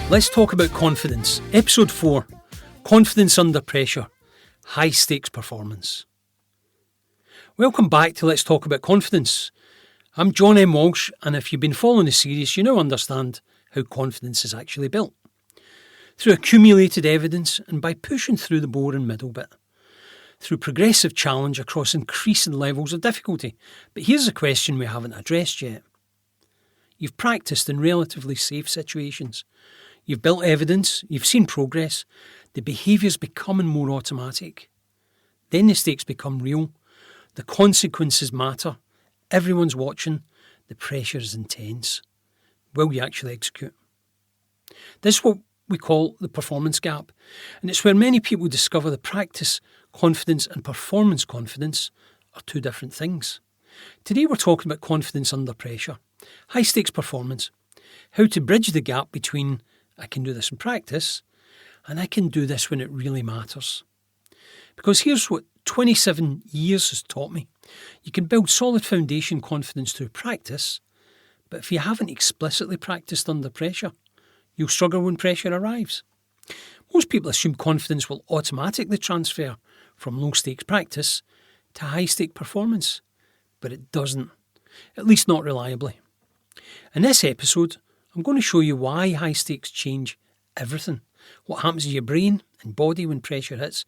Let's talk about confidence. Episode 4, Confidence Under Pressure, High Stakes Performance. Welcome back to Let's Talk About Confidence. I'm John M. Walsh, and if you've been following the series, you now understand how confidence is actually built. Through accumulated evidence and by pushing through the boring middle bit. Through progressive challenge across increasing levels of difficulty. But here's a question we haven't addressed yet. You've practiced in relatively safe situations. You've built evidence, you've seen progress, the behaviour's becoming more automatic. Then the stakes become real, the consequences matter, everyone's watching, the pressure is intense. Will you actually execute? This is what we call the performance gap, and it's where many people discover the practice, confidence and performance confidence are two different things. Today we're talking about confidence under pressure, high stakes performance, how to bridge the gap between I can do this in practice and I can do this when it really matters. Because here's what 27 years has taught me. You can build solid foundation confidence through practice, but if you haven't explicitly practiced under pressure, you'll struggle when pressure arrives. Most people assume confidence will automatically transfer from low-stakes practice to high-stake performance, but it doesn't, at least not reliably. In this episode, I'm going to show you why high stakes change everything, what happens to your brain and body when pressure hits,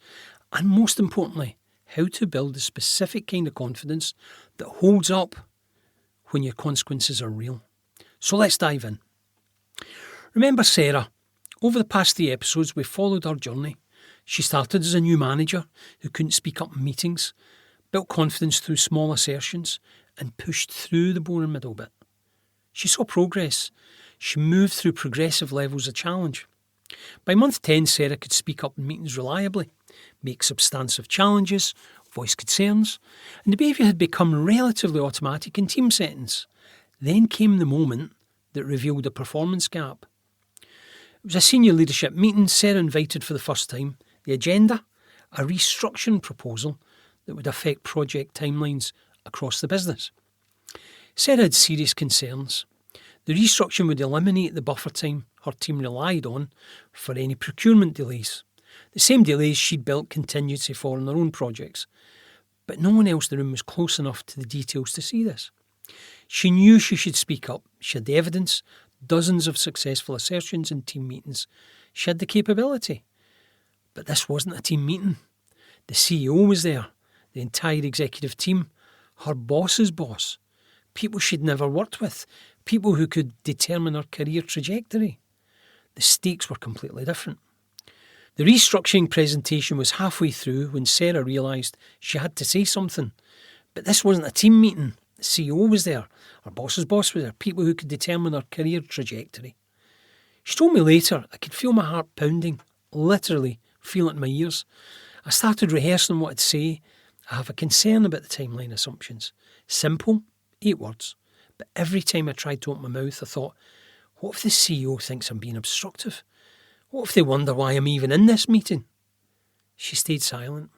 and most importantly, how to build the specific kind of confidence that holds up when your consequences are real. So let's dive in. Remember Sarah. Over the past 3 episodes, we followed her journey. She started as a new manager who couldn't speak up in meetings, built confidence through small assertions, and pushed through the boring middle bit. She saw progress. She moved through progressive levels of challenge. By month 10, Sarah could speak up in meetings reliably, make substantive challenges, voice concerns, and the behaviour had become relatively automatic in team settings. Then came the moment that revealed a performance gap. It was a senior leadership meeting. Sarah invited for the first time. The agenda, a restructuring proposal that would affect project timelines across the business. Sarah had serious concerns. The restructuring would eliminate the buffer time her team relied on for any procurement delays. The same delays she'd built contingency for in their own projects. But no one else in the room was close enough to the details to see this. She knew she should speak up. She had the evidence, dozens of successful assertions in team meetings. She had the capability. But this wasn't a team meeting. The CEO was there, the entire executive team, her boss's boss, people she'd never worked with, people who could determine her career trajectory. The stakes were completely different. The restructuring presentation was halfway through when Sarah realised she had to say something. But this wasn't a team meeting. The CEO was there, her boss's boss was there, people who could determine her career trajectory. She told me later, I could feel my heart pounding, literally feel it in my ears. I started rehearsing what I'd say. I have a concern about the timeline assumptions. Simple, 8 words. But every time I tried to open my mouth, I thought, what if the CEO thinks I'm being obstructive? What if they wonder why I'm even in this meeting? She stayed silent.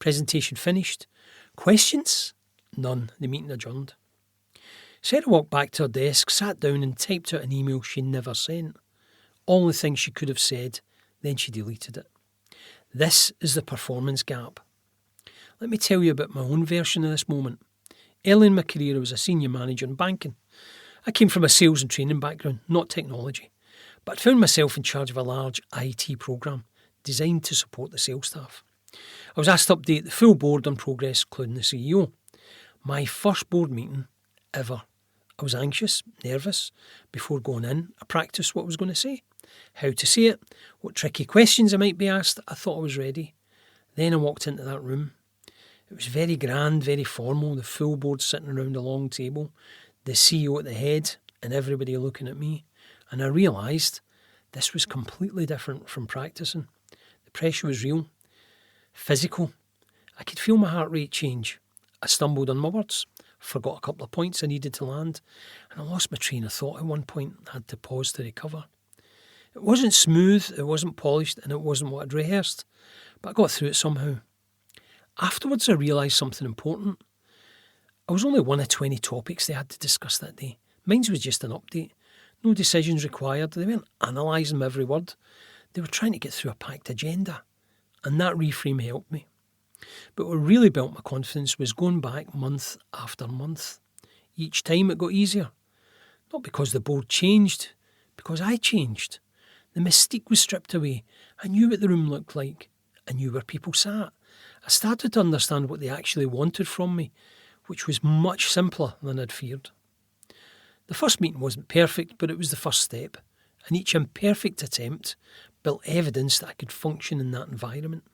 Presentation finished. Questions? None. The meeting adjourned. Sarah walked back to her desk, sat down and typed out an email she never sent. All the things she could have said, then she deleted it. This is the performance gap. Let me tell you about my own version of this moment. Early in my career, I was a senior manager in banking. I came from a sales and training background, not technology, but I found myself in charge of a large IT programme designed to support the sales staff. I was asked to update the full board on progress, including the CEO. My first board meeting ever. I was anxious, nervous. Before going in, I practised what I was going to say, how to say it, what tricky questions I might be asked. I thought I was ready. Then I walked into that room. It was very grand, very formal, the full board sitting around a long table, the CEO at the head and everybody looking at me. And I realised this was completely different from practising. The pressure was real, physical. I could feel my heart rate change. I stumbled on my words, forgot a couple of points I needed to land, and I lost my train of thought at one point. I had to pause to recover. It wasn't smooth, it wasn't polished, and it wasn't what I'd rehearsed, but I got through it somehow. Afterwards, I realised something important. I was only one of 20 topics they had to discuss that day. Mine was just an update. No decisions required. They weren't analysing every word. They were trying to get through a packed agenda. And that reframe helped me. But what really built my confidence was going back month after month. Each time it got easier. Not because the board changed, because I changed. The mystique was stripped away. I knew what the room looked like. I knew where people sat. I started to understand what they actually wanted from me, which was much simpler than I'd feared. The first meeting wasn't perfect, but it was the first step, and each imperfect attempt built evidence that I could function in that environment.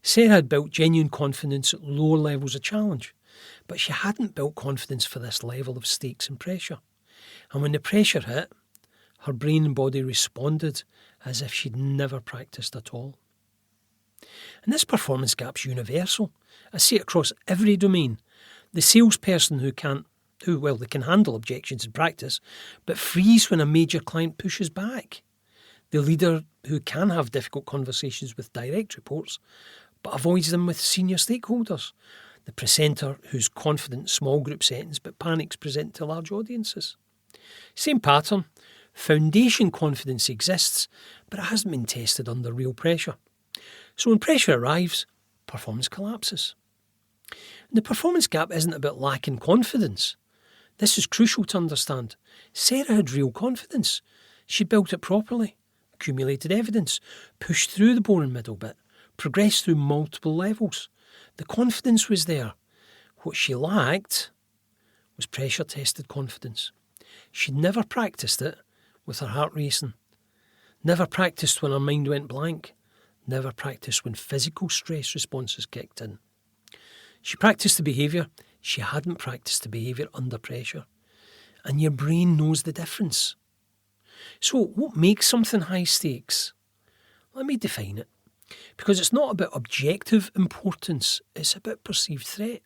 Sarah had built genuine confidence at lower levels of challenge, but she hadn't built confidence for this level of stakes and pressure. And when the pressure hit, her brain and body responded as if she'd never practiced at all. And this performance gap's universal. I see it across every domain. The salesperson who can handle objections in practice, but freeze when a major client pushes back. The leader who can have difficult conversations with direct reports, but avoids them with senior stakeholders. The presenter who's confident in small group settings, but panics present to large audiences. Same pattern. Foundation confidence exists, but it hasn't been tested under real pressure. So when pressure arrives, performance collapses. And the performance gap isn't about lacking confidence. This is crucial to understand. Sarah had real confidence. She'd built it properly, accumulated evidence, pushed through the boring middle bit, progressed through multiple levels. The confidence was there. What she lacked was pressure-tested confidence. She'd never practiced it with her heart racing. Never practiced when her mind went blank. Never practiced when physical stress responses kicked in. She practiced the behaviour. She hadn't practiced the behaviour under pressure. And your brain knows the difference. So what makes something high stakes? Let me define it. Because it's not about objective importance, it's about perceived threat.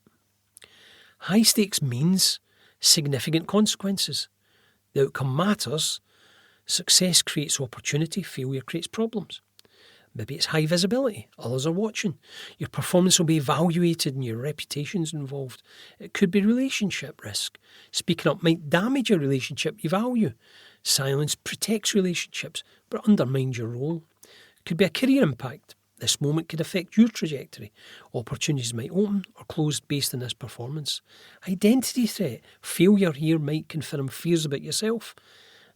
High stakes means significant consequences. The outcome matters. Success creates opportunity, failure creates problems. Maybe it's high visibility, others are watching. Your performance will be evaluated and your reputation's involved. It could be relationship risk. Speaking up might damage a relationship you value. Silence protects relationships but undermines your role. It could be a career impact. This moment could affect your trajectory. Opportunities might open or close based on this performance. Identity threat. Failure here might confirm fears about yourself.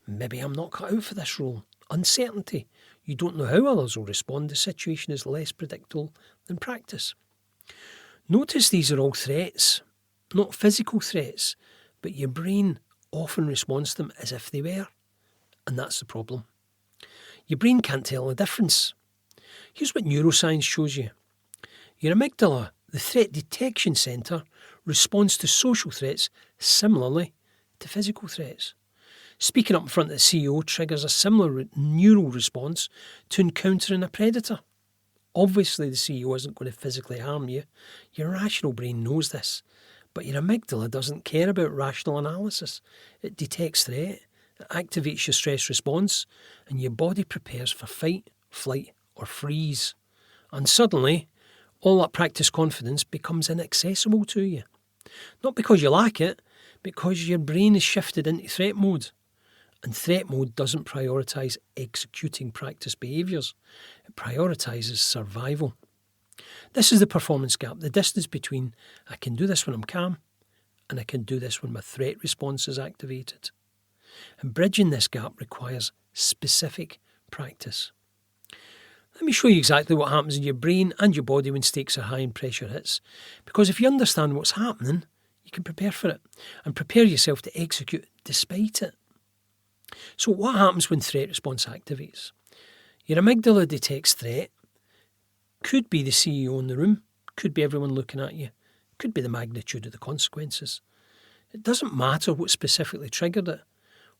Maybe I'm not cut out for this role. Uncertainty. You don't know how others will respond. The situation is less predictable than practice. Notice these are all threats, not physical threats, but your brain often responds to them as if they were. And that's the problem. Your brain can't tell the difference. Here's what neuroscience shows you. Your amygdala, the threat detection centre, responds to social threats similarly to physical threats. Speaking up in front of the CEO triggers a similar neural response to encountering a predator. Obviously, the CEO isn't going to physically harm you. Your rational brain knows this. But your amygdala doesn't care about rational analysis. It detects threat, it activates your stress response, and your body prepares for fight, flight, or freeze. And suddenly, all that practice confidence becomes inaccessible to you. Not because you lack it, because your brain is shifted into threat mode. And threat mode doesn't prioritise executing practice behaviours. It prioritises survival. This is the performance gap, the distance between I can do this when I'm calm and I can do this when my threat response is activated. And bridging this gap requires specific practice. Let me show you exactly what happens in your brain and your body when stakes are high and pressure hits. Because if you understand what's happening, you can prepare for it and prepare yourself to execute despite it. So what happens when threat response activates? Your amygdala detects threat. Could be the CEO in the room, could be everyone looking at you, could be the magnitude of the consequences. It doesn't matter what specifically triggered it.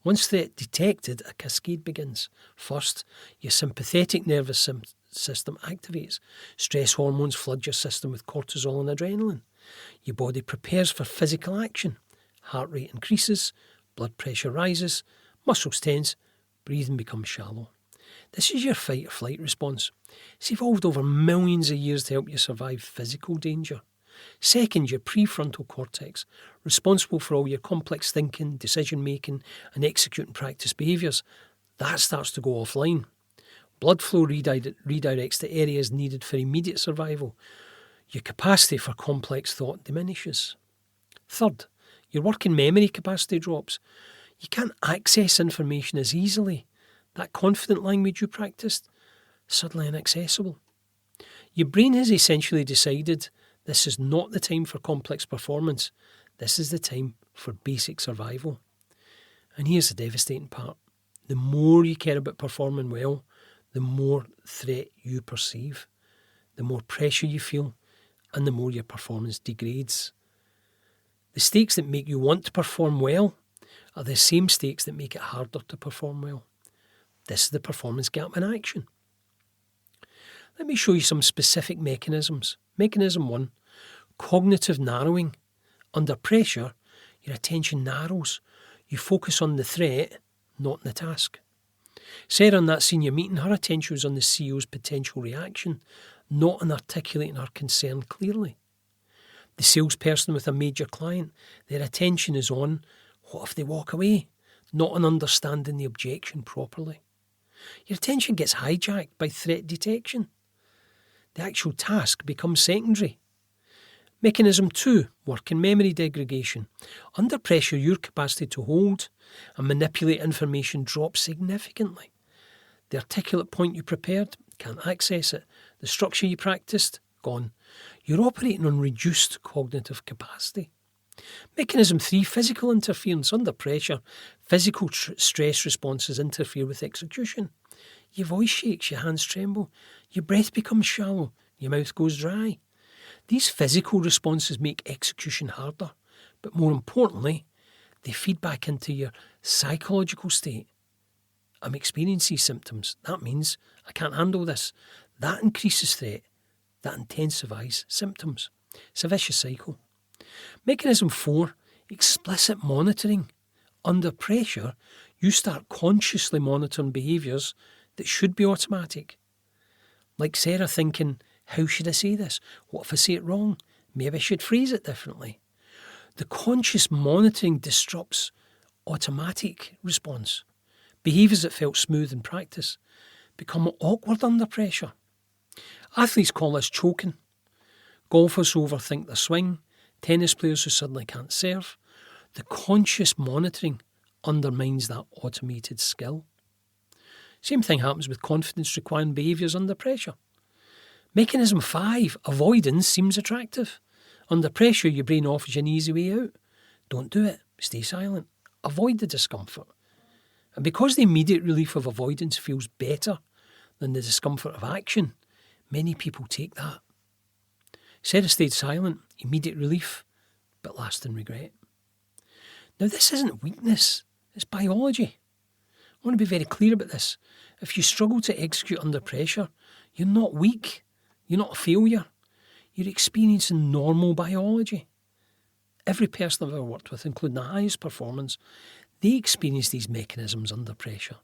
Once threat detected, a cascade begins. First, your sympathetic nervous system activates. Stress hormones flood your system with cortisol and adrenaline. Your body prepares for physical action. Heart rate increases, blood pressure rises, muscles tense, breathing becomes shallow. This is your fight or flight response. It's evolved over millions of years to help you survive physical danger. Second, your prefrontal cortex, responsible for all your complex thinking, decision making and executing practice behaviours. That starts to go offline. Blood flow redirects to areas needed for immediate survival. Your capacity for complex thought diminishes. Third, your working memory capacity drops. You can't access information as easily. That confident language you practiced, suddenly inaccessible. Your brain has essentially decided this is not the time for complex performance. This is the time for basic survival. And here's the devastating part. The more you care about performing well, the more threat you perceive, the more pressure you feel, and the more your performance degrades. The stakes that make you want to perform well are the same stakes that make it harder to perform well. This is the performance gap in action. Let me show you some specific mechanisms. Mechanism 1, cognitive narrowing. Under pressure, your attention narrows. You focus on the threat, not the task. Sarah in that senior meeting, her attention was on the CEO's potential reaction, not on articulating her concern clearly. The salesperson with a major client, their attention is on what if they walk away, not on understanding the objection properly. Your attention gets hijacked by threat detection. The actual task becomes secondary. Mechanism 2, working memory degradation. Under pressure, your capacity to hold and manipulate information drops significantly. The articulate point you prepared, can't access it. The structure you practiced, gone. You're operating on reduced cognitive capacity. Mechanism 3, physical interference. Under pressure, physical stress responses interfere with execution. Your voice shakes, your hands tremble, your breath becomes shallow, your mouth goes dry. These physical responses make execution harder, but more importantly, they feed back into your psychological state. I'm experiencing symptoms. That means I can't handle this. That increases threat. That intensifies symptoms. It's a vicious cycle. Mechanism 4, explicit monitoring. Under pressure, you start consciously monitoring behaviours that should be automatic. Like Sarah thinking, how should I say this? What if I say it wrong? Maybe I should phrase it differently. The conscious monitoring disrupts automatic response. Behaviours that felt smooth in practice become awkward under pressure. Athletes call this choking. Golfers who overthink their swing. Tennis players who suddenly can't serve. The conscious monitoring undermines that automated skill. Same thing happens with confidence requiring behaviours under pressure. Mechanism 5, avoidance seems attractive. Under pressure, your brain offers you an easy way out. Don't do it. Stay silent. Avoid the discomfort. And because the immediate relief of avoidance feels better than the discomfort of action, many people take that. Sarah stayed silent, immediate relief, but lasting regret. Now, this isn't weakness, it's biology. I want to be very clear about this. If you struggle to execute under pressure, you're not weak, you're not a failure, you're experiencing normal biology. Every person I've ever worked with, including the highest performers, they experience these mechanisms under pressure.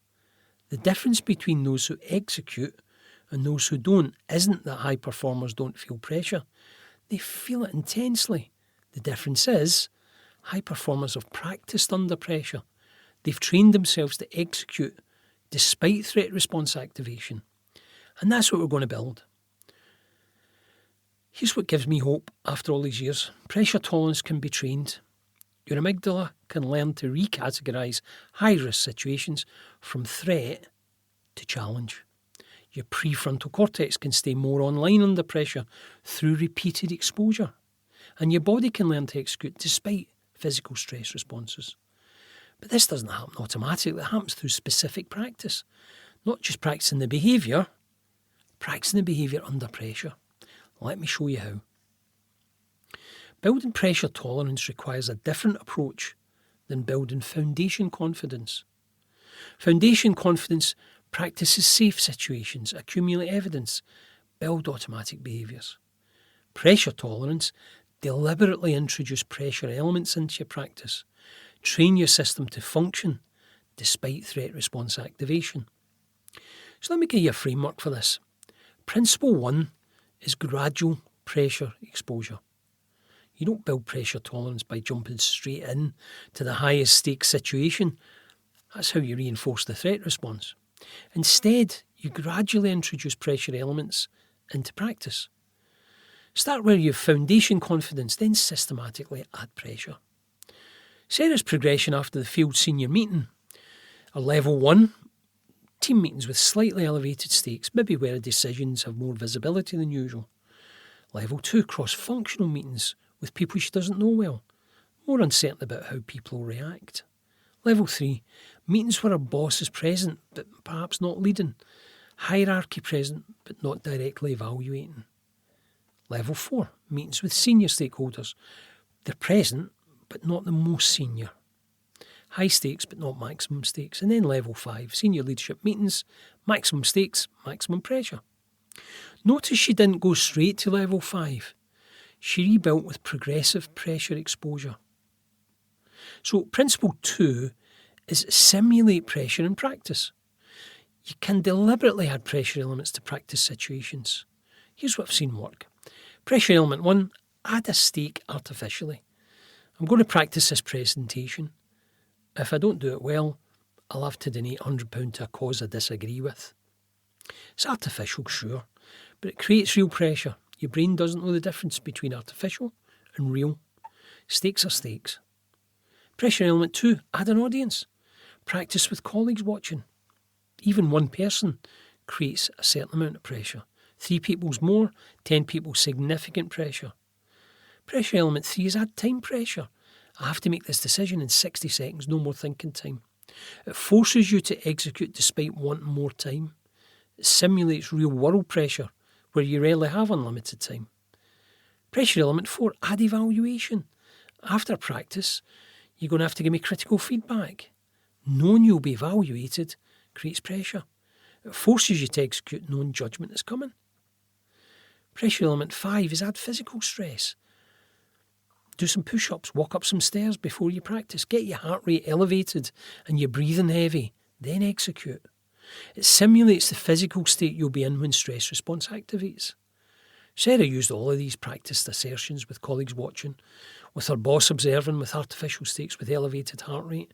The difference between those who execute and those who don't isn't that high performers don't feel pressure. They feel it intensely. The difference is high performers have practiced under pressure. They've trained themselves to execute despite threat response activation. And that's what we're going to build. Here's what gives me hope after all these years. Pressure tolerance can be trained. Your amygdala can learn to recategorise high-risk situations from threat to challenge. Your prefrontal cortex can stay more online under pressure through repeated exposure. And your body can learn to execute despite physical stress responses. But this doesn't happen automatically. It happens through specific practice. Not just practicing the behaviour, practicing the behaviour under pressure. Let me show you how. Building pressure tolerance requires a different approach than building foundation confidence. Foundation confidence practices safe situations, accumulate evidence, build automatic behaviours. Pressure tolerance deliberately introduce pressure elements into your practice. Train your system to function despite threat response activation. So let me give you a framework for this. Principle 1 is gradual pressure exposure. You don't build pressure tolerance by jumping straight in to the highest stakes situation. That's how you reinforce the threat response. Instead, you gradually introduce pressure elements into practice. Start where you have foundation confidence, then systematically add pressure. Sarah's progression after the failed senior meeting are level 1, team meetings with slightly elevated stakes, maybe where decisions have more visibility than usual. Level 2, cross-functional meetings with people she doesn't know well, more uncertain about how people will react. Level 3, meetings where her boss is present but perhaps not leading, hierarchy present but not directly evaluating. Level 4, meetings with senior stakeholders. They're present but not the most senior. High stakes but not maximum stakes. And then level 5, senior leadership meetings, maximum stakes, maximum pressure. Notice she didn't go straight to level 5. She rebuilt with progressive pressure exposure. So principle 2 is simulate pressure in practice. You can deliberately add pressure elements to practice situations. Here's what I've seen work. Pressure element 1, add a stake artificially. I'm going to practice this presentation. If I don't do it well, I'll have to donate £100 to a cause I disagree with. It's artificial, sure, but it creates real pressure. Your brain doesn't know the difference between artificial and real. Stakes are stakes. Pressure element 2, add an audience. Practice with colleagues watching. Even one person creates a certain amount of pressure. 3 people's more, 10 people significant pressure. Pressure element 3 is add time pressure. I have to make this decision in 60 seconds, no more thinking time. It forces you to execute despite wanting more time. It simulates real world pressure where you rarely have unlimited time. Pressure element 4, add evaluation. After practice, you're going to have to give me critical feedback. Knowing you'll be evaluated creates pressure. It forces you to execute knowing judgment is coming. Pressure element 5 is add physical stress. Do some push-ups, walk up some stairs before you practice. Get your heart rate elevated and your breathing heavy. Then execute. It simulates the physical state you'll be in when stress response activates. Sarah used all of these practiced assertions with colleagues watching, with her boss observing, with artificial stakes, with elevated heart rate.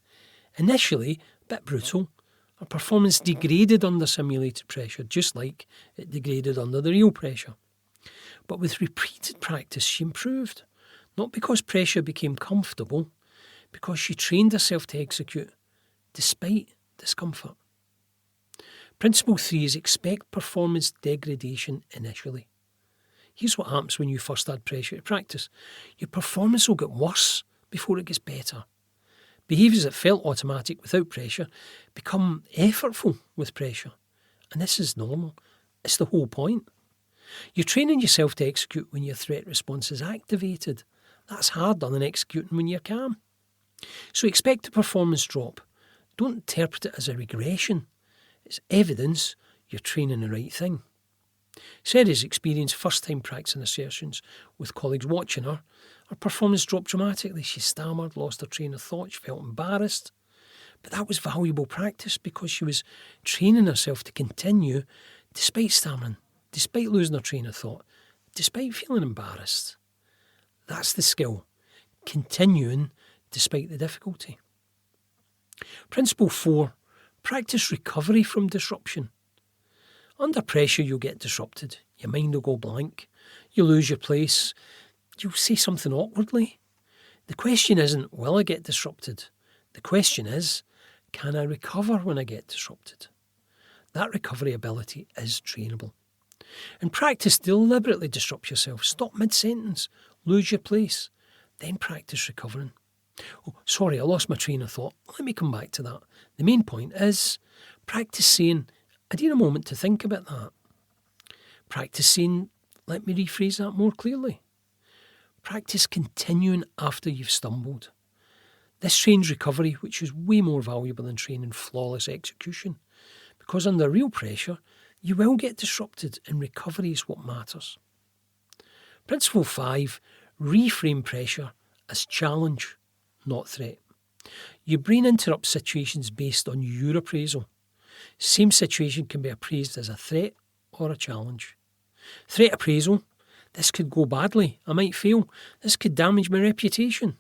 Initially, a bit brutal, her performance degraded under simulated pressure, just like it degraded under the real pressure. But with repeated practice, she improved. Not because pressure became comfortable, because she trained herself to execute despite discomfort. Principle 3 is expect performance degradation initially. Here's what happens when you first add pressure to practice. Your performance will get worse before it gets better. Behaviours that felt automatic without pressure become effortful with pressure. And this is normal. It's the whole point. You're training yourself to execute when your threat response is activated. That's harder than executing when you're calm. So expect a performance drop. Don't interpret it as a regression. It's evidence you're training the right thing. Sarah's experienced first-time practicing assertions with colleagues watching her. Her performance dropped dramatically. She stammered, lost her train of thought, she felt embarrassed. But that was valuable practice because she was training herself to continue despite stammering, despite losing her train of thought, despite feeling embarrassed. That's the skill, continuing despite the difficulty. Principle 4, practice recovery from disruption. Under pressure, you'll get disrupted. Your mind will go blank. You'll lose your place. You'll say something awkwardly. The question isn't, will I get disrupted? The question is, can I recover when I get disrupted? That recovery ability is trainable. In practice, deliberately disrupt yourself. Stop mid-sentence. Lose your place. Then practice recovering. Oh, sorry, I lost my train of thought. Let me come back to that. The main point is practice saying, I need a moment to think about that. Practice saying, let me rephrase that more clearly. Practice continuing after you've stumbled. This trains recovery, which is way more valuable than training flawless execution. Because under real pressure, you will get disrupted, and recovery is what matters. Principle 5, reframe pressure as challenge, not threat. Your brain interrupts situations based on your appraisal. Same situation can be appraised as a threat or a challenge. Threat appraisal, This could go badly. I might fail. This could damage my reputation.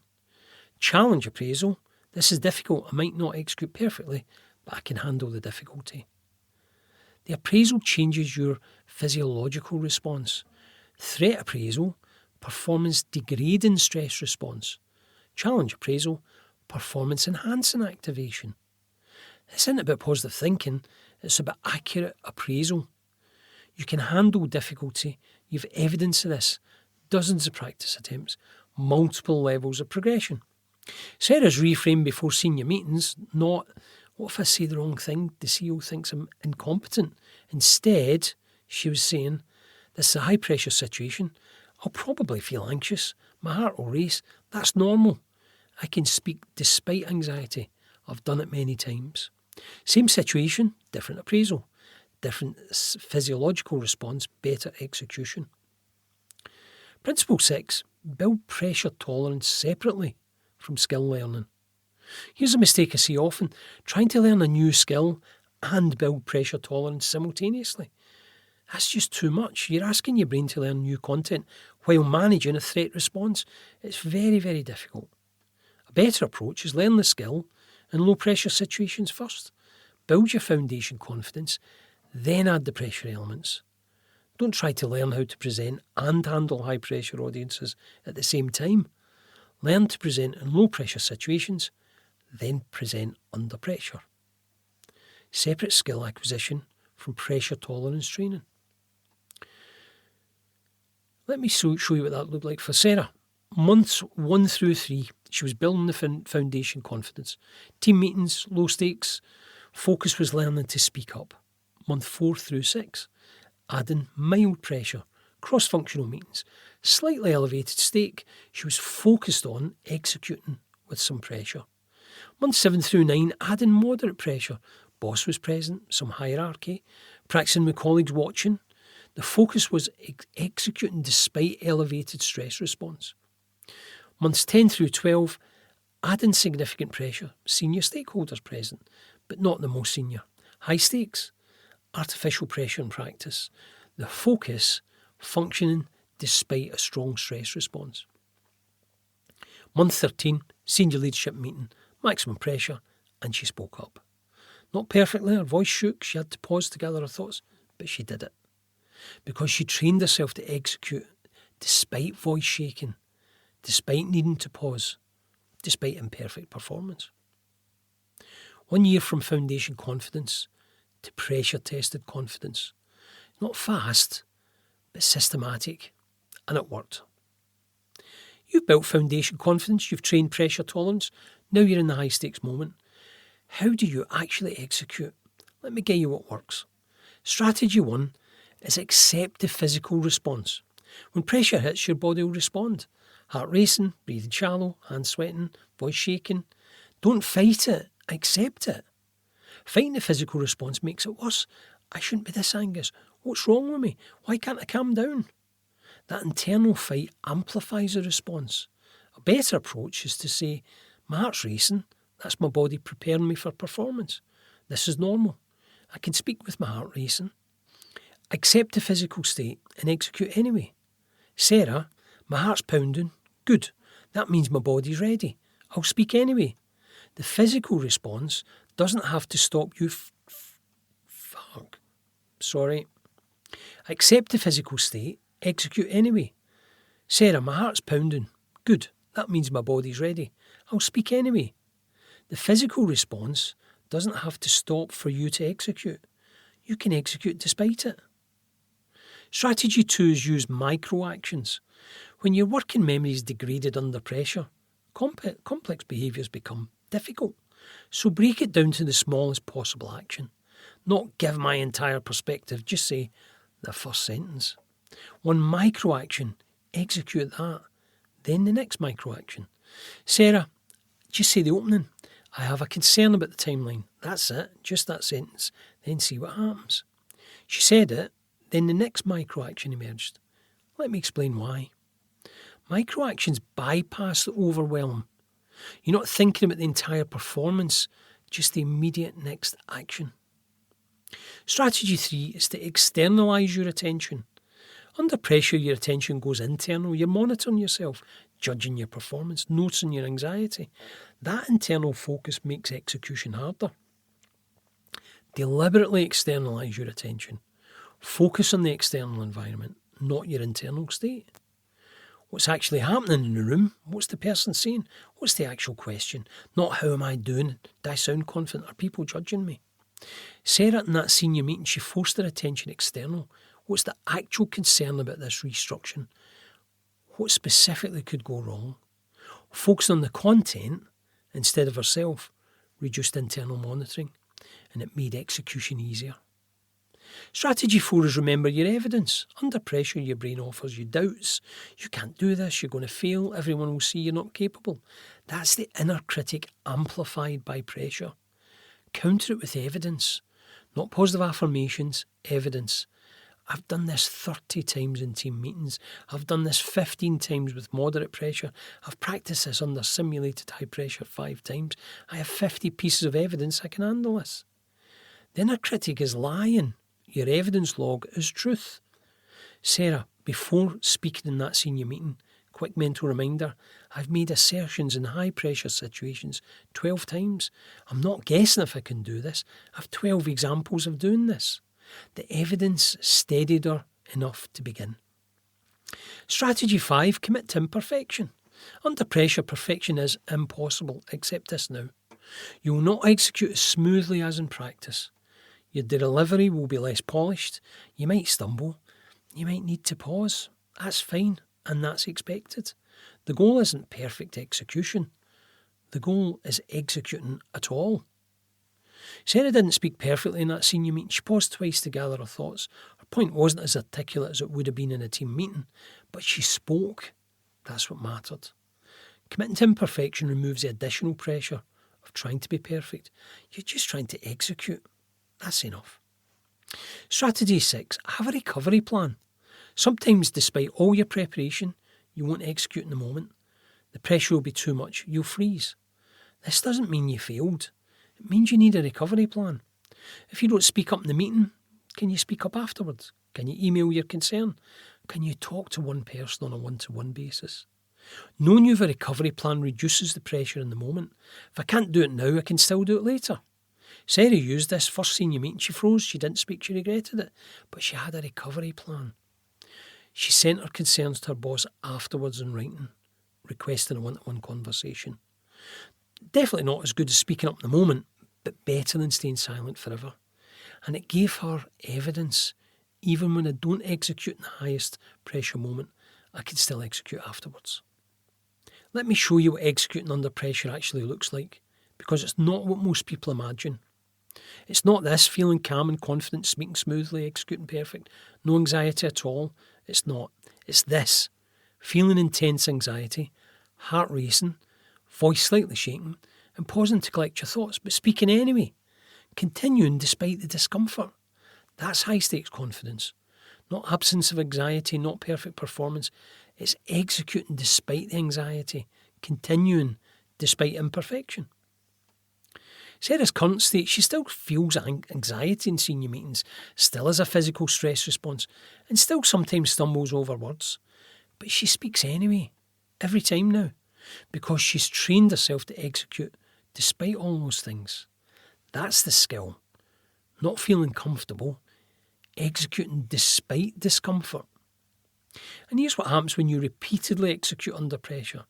Challenge appraisal. This is difficult. I might not execute perfectly, but I can handle the difficulty. The appraisal changes your physiological response. Threat appraisal, performance degrading stress response. Challenge appraisal, performance enhancing activation. This isn't about positive thinking, it's about accurate appraisal. You can handle difficulty. You've evidence of this. Dozens of practice attempts, multiple levels of progression. Sarah's reframe before senior meetings, not, what if I say the wrong thing? The CEO thinks I'm incompetent. Instead, she was saying, this is a high pressure situation. I'll probably feel anxious. My heart will race. That's normal. I can speak despite anxiety. I've done it many times. Same situation, different appraisal. Different physiological response, better execution. Principle 6, build pressure tolerance separately from skill learning. Here's a mistake I see often, trying to learn a new skill and build pressure tolerance simultaneously. That's just too much. You're asking your brain to learn new content while managing a threat response. It's very, very difficult. A better approach is learn the skill in low pressure situations first. Build your foundation confidence, then add the pressure elements. Don't try to learn how to present and handle high pressure audiences at the same time. Learn to present in low pressure situations, then present under pressure. Separate skill acquisition from pressure tolerance training. Let me show you what that looked like for Sarah. Months 1 through 3, she was building the foundation confidence. Team meetings, low stakes. Focus was learning to speak up. Month 4 through 6, adding mild pressure, cross-functional meetings, slightly elevated stake. She was focused on executing with some pressure. Month 7 through 9, adding moderate pressure. Boss was present, some hierarchy, practicing with colleagues watching. The focus was executing despite elevated stress response. Months 10 through 12, adding significant pressure. Senior stakeholders present, but not the most senior. High stakes, artificial pressure in practice. The focus functioning despite a strong stress response. Month 13, senior leadership meeting, maximum pressure, and she spoke up. Not perfectly, her voice shook, she had to pause to gather her thoughts, but she did it. Because she trained herself to execute despite voice shaking, despite needing to pause, despite imperfect performance. 1 year from foundation confidence to pressure-tested confidence. Not fast, but systematic, and it worked. You've built foundation confidence, you've trained pressure tolerance, now you're in the high-stakes moment. How do you actually execute? Let me get you what works. Strategy 1 is accept the physical response. When pressure hits, your body will respond. Heart racing, breathing shallow, hands sweating, voice shaking. Don't fight it, accept it. Fighting the physical response makes it worse. I shouldn't be this anxious. What's wrong with me? Why can't I calm down? That internal fight amplifies the response. A better approach is to say, my heart's racing, that's my body preparing me for performance. This is normal. I can speak with my heart racing. Accept the physical state and execute anyway. Sarah, my heart's pounding. Good. That means my body's ready. I'll speak anyway. The physical response doesn't have to stop you Accept the physical state, execute anyway. Sarah, my heart's pounding. Good. That means my body's ready. I'll speak anyway. The physical response doesn't have to stop for you to execute. You can execute despite it. Strategy 2 is use micro-actions. When your working memory is degraded under pressure, complex behaviours become difficult. So break it down to the smallest possible action. Not give my entire perspective, just say the first sentence. One micro-action, execute that. Then the next micro-action. Sarah, just say the opening. I have a concern about the timeline. That's it, just that sentence. Then see what happens. She said it, then the next micro-action emerged. Let me explain why. Micro-actions bypass the overwhelm. You're not thinking about the entire performance, just the immediate next action. Strategy 3 is to externalise your attention. Under pressure, your attention goes internal. You're monitoring yourself, judging your performance, noticing your anxiety. That internal focus makes execution harder. Deliberately externalise your attention. Focus on the external environment, not your internal state. What's actually happening in the room? What's the person saying? What's the actual question? Not how am I doing? Do I sound confident? Are people judging me? Sarah, in that senior meeting, she forced her attention external. What's the actual concern about this restructuring? What specifically could go wrong? Focusing on the content instead of herself reduced internal monitoring, and it made execution easier. Strategy 4 is remember your evidence. Under pressure, your brain offers you doubts. You can't do this, you're going to fail, everyone will see you're not capable. That's the inner critic amplified by pressure. Counter it with evidence, not positive affirmations, evidence. I've done this 30 times in team meetings. I've done this 15 times with moderate pressure. I've practiced this under simulated high pressure 5 times. I have 50 pieces of evidence I can handle this. The inner critic is lying. Your evidence log is truth. Sarah, before speaking in that senior meeting, quick mental reminder, I've made assertions in high pressure situations 12 times. I'm not guessing if I can do this. I've 12 examples of doing this. The evidence steadied her enough to begin. Strategy 5, commit to imperfection. Under pressure, perfection is impossible. Accept this now. You will not execute as smoothly as in practice. Your delivery will be less polished. You might stumble. You might need to pause. That's fine, and that's expected. The goal isn't perfect execution. The goal is executing at all. Sarah didn't speak perfectly in that senior meeting. She paused twice to gather her thoughts. Her point wasn't as articulate as it would have been in a team meeting, but she spoke. That's what mattered. Committing to imperfection removes the additional pressure of trying to be perfect. You're just trying to execute. That's enough. Strategy 6, have a recovery plan. Sometimes, despite all your preparation, you won't execute in the moment. The pressure will be too much. You'll freeze. This doesn't mean you failed. It means you need a recovery plan. If you don't speak up in the meeting, can you speak up afterwards? Can you email your concern? Can you talk to one person on a one-to-one basis? Knowing you have a recovery plan reduces the pressure in the moment. If I can't do it now, I can still do it later. Sarah used this first senior meeting. She froze, she didn't speak, she regretted it, but she had a recovery plan. She sent her concerns to her boss afterwards in writing, requesting a one-to-one conversation. Definitely not as good as speaking up in the moment, but better than staying silent forever. And it gave her evidence. Even when I don't execute in the highest pressure moment, I can still execute afterwards. Let me show you what executing under pressure actually looks like, because it's not what most people imagine. It's not this feeling calm and confident, speaking smoothly, executing perfect, no anxiety at all. It's not. It's this, feeling intense anxiety, heart racing, voice slightly shaking, and pausing to collect your thoughts, but speaking anyway, continuing despite the discomfort. That's high-stakes confidence. Not absence of anxiety, not perfect performance. It's executing despite the anxiety, continuing despite imperfection. Sarah's current state, she still feels anxiety in senior meetings, still has a physical stress response, and still sometimes stumbles over words. But she speaks anyway, every time now, because she's trained herself to execute despite all those things. That's the skill. Not feeling comfortable, executing despite discomfort. And here's what happens when you repeatedly execute under pressure.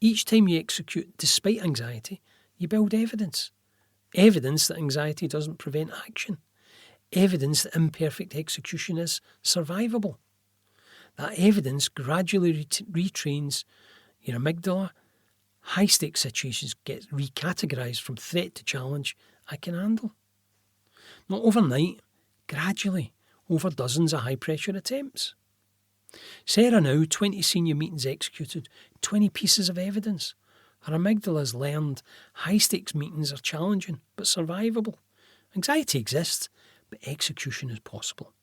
Each time you execute despite anxiety, you build evidence. Evidence that anxiety doesn't prevent action. Evidence that imperfect execution is survivable. That evidence gradually retrains your amygdala. High-stakes situations get recategorised from threat to challenge. I can handle. Not overnight, gradually, over dozens of high-pressure attempts. Sarah now, 20 senior meetings executed, 20 pieces of evidence. Her amygdala has learned high-stakes meetings are challenging but survivable. Anxiety exists, but execution is possible.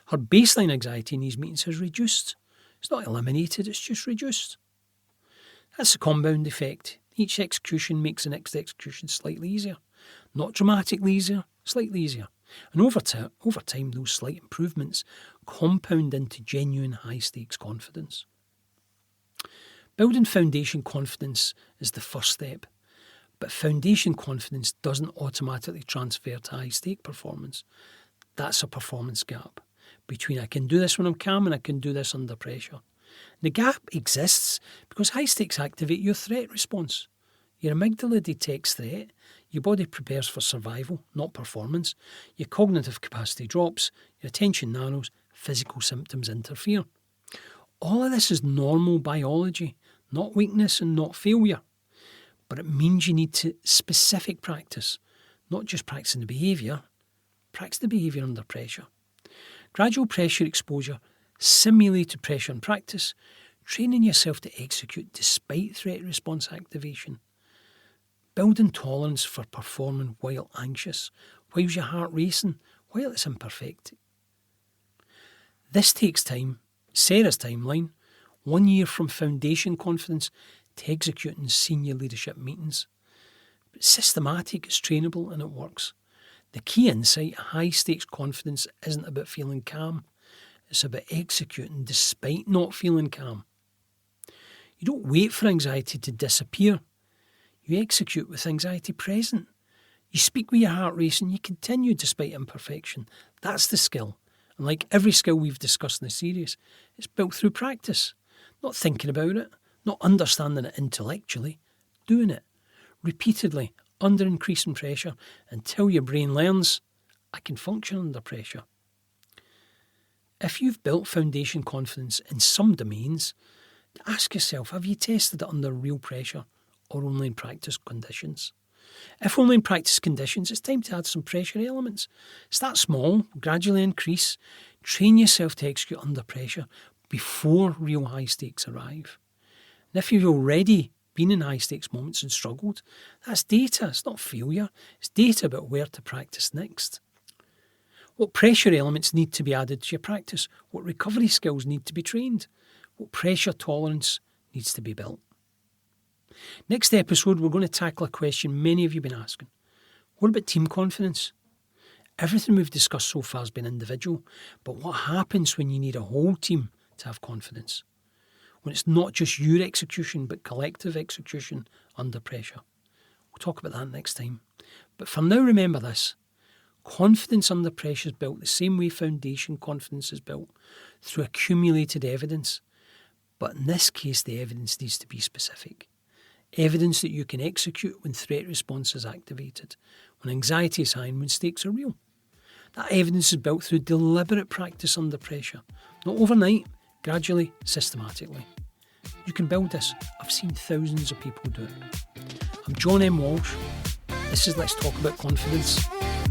Her baseline anxiety in these meetings has reduced. It's not eliminated, it's just reduced. That's the compound effect. Each execution makes the next execution slightly easier. Not dramatically easier, slightly easier. And over time, those slight improvements compound into genuine high-stakes confidence. Building foundation confidence is the first step, but foundation confidence doesn't automatically transfer to high-stake performance. That's a performance gap between I can do this when I'm calm and I can do this under pressure. The gap exists because high stakes activate your threat response. Your amygdala detects threat, your body prepares for survival, not performance, your cognitive capacity drops, your attention narrows, physical symptoms interfere. All of this is normal biology, not weakness and not failure. But it means you need to specific practice, not just practicing the behaviour, practice the behaviour under pressure. Gradual pressure exposure, simulated pressure in practice, training yourself to execute despite threat response activation. Building tolerance for performing while anxious, whilst your heart racing, while it's imperfect. This takes time. Sarah's timeline, 1 year from foundation confidence to executing senior leadership meetings. But systematic, it's trainable and it works. The key insight, high stakes confidence isn't about feeling calm. It's about executing despite not feeling calm. You don't wait for anxiety to disappear. You execute with anxiety present. You speak with your heart racing. You continue despite imperfection. That's the skill. And like every skill we've discussed in the series, it's built through practice. Not thinking about it, not understanding it intellectually, doing it repeatedly under increasing pressure until your brain learns, I can function under pressure. If you've built foundation confidence in some domains, ask yourself, have you tested it under real pressure or only in practice conditions? If only in practice conditions, it's time to add some pressure elements. Start small, gradually increase, train yourself to execute under pressure before real high stakes arrive. And if you've already been in high stakes moments and struggled, that's data, it's not failure. It's data about where to practice next. What pressure elements need to be added to your practice? What recovery skills need to be trained? What pressure tolerance needs to be built? Next episode, we're going to tackle a question many of you have been asking. What about team confidence? Everything we've discussed so far has been individual, but what happens when you need a whole team to have confidence? When it's not just your execution, but collective execution under pressure. We'll talk about that next time. But for now, remember this. Confidence under pressure is built the same way foundation confidence is built, through accumulated evidence. But in this case, the evidence needs to be specific. Evidence that you can execute when threat response is activated, when anxiety is high and when stakes are real. That evidence is built through deliberate practice under pressure, not overnight, gradually, systematically. You can build this. I've seen thousands of people do it. I'm John M. Walsh. This is Let's Talk About Confidence.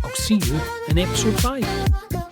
I'll see you in episode 5.